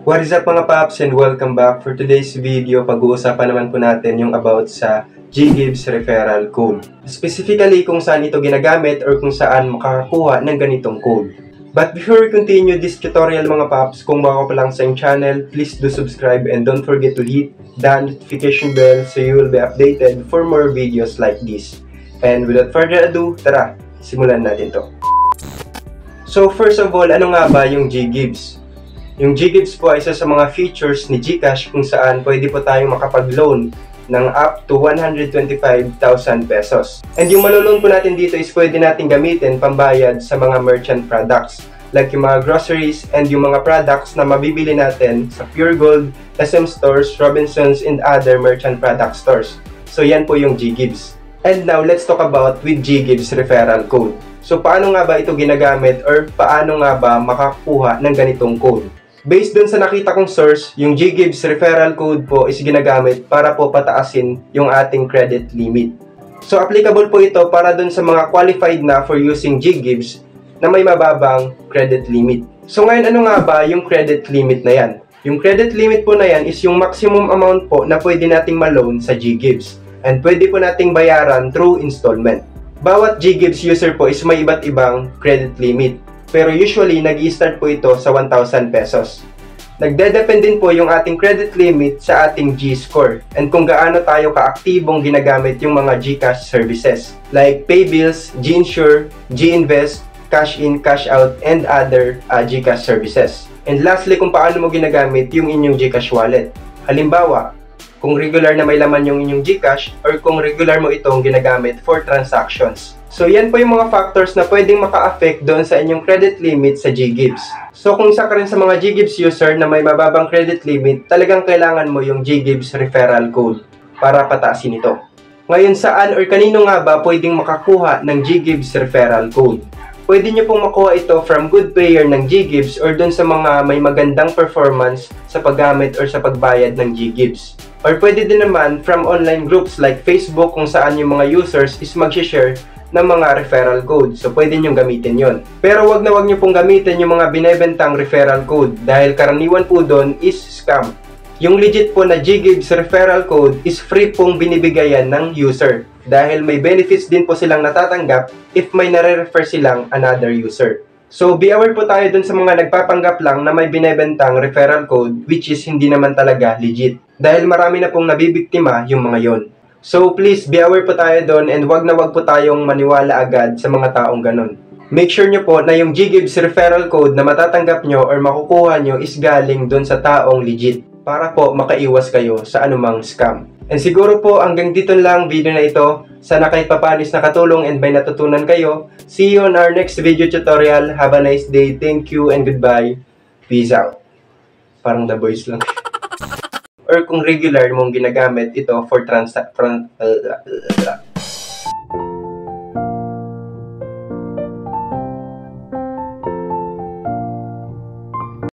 What is up mga paps and welcome back. For today's video, pag-uusapan naman po natin yung about sa GGives referral code. Specifically kung saan ito ginagamit or kung saan makakakuha ng ganitong code. But before we continue this tutorial mga paps, kung bago pa lang sa yung channel, please do subscribe and don't forget to hit the notification bell so you will be updated for more videos like this. And without further ado, tara, simulan natin to. So first of all, ano nga ba yung GGives? Yung GGives po ay isa sa mga features ni GCash kung saan pwede po tayong makapag-loan ng up to 125,000 pesos. And yung maloloan po natin dito is pwede natin gamitin pambayad sa mga merchant products like yung mga groceries and yung mga products na mabibili natin sa Pure Gold, SM Stores, Robinsons, and other merchant product stores. So yan po yung GGives. And now let's talk about with GGives referral code. So paano nga ba ito ginagamit or paano nga ba makakuha ng ganitong code? Based dun sa nakita kong source, yung GGives referral code po is ginagamit para po pataasin yung ating credit limit. So applicable po ito para dun sa mga qualified na for using GGives na may mababang credit limit. So ngayon ano nga ba yung credit limit na yan? Yung credit limit po na yan is yung maximum amount po na pwede nating ma-loan sa GGives. And pwede po nating bayaran through installment. Bawat GGives user po is may iba't ibang credit limit. Pero usually, nag-i-start po ito sa 1,000 pesos. Nagde-depend din po yung ating credit limit sa ating G-score and kung gaano tayo kaaktibong ginagamit yung mga GCash services like Paybills, G-Insure, G-Invest, Cash In, Cash Out, and other GCash services. And lastly, kung paano mo ginagamit yung inyong GCash wallet. Halimbawa, kung regular na may laman yung inyong GCash or kung regular mo itong ginagamit for transactions. So yan po yung mga factors na pwedeng maka-affect doon sa inyong credit limit sa GGives. So kung isa ka rin sa mga GGives user na may mababang credit limit, talagang kailangan mo yung GGives referral code para pataasin ito. Ngayon saan or kanino nga ba pwedeng makakuha ng GGives referral code? Pwede nyo pong makuha ito from good payer ng GGives or doon sa mga may magandang performance sa paggamit or sa pagbayad ng GGives. Or pwede din naman from online groups like Facebook kung saan yung mga users is mag-share ng mga referral code. So, pwede nyo gamitin yon. Pero wag na wag nyo pong gamitin yung mga binebentang referral code dahil karaniwan po doon is scam. Yung legit po na GGives referral code is free pong binibigayan ng user dahil may benefits din po silang natatanggap if may nare-refer silang another user. So, be aware po tayo dun sa mga nagpapanggap lang na may binebentang referral code which is hindi naman talaga legit dahil marami na pong nabibiktima yung mga yon. So please be aware po tayo doon and wag na wag po tayong maniwala agad sa mga taong ganun. Make sure nyo po na yung GGives referral code na matatanggap nyo or makukuha nyo is galing doon sa taong legit para po makaiwas kayo sa anumang scam. And siguro po hanggang dito lang video na ito. Sana kahit papanis nakatulong and may natutunan kayo. See you on our next video tutorial. Have a nice day. Thank you and goodbye. Peace out. Parang The Boys lang. Or kung regular mong ginagamit ito for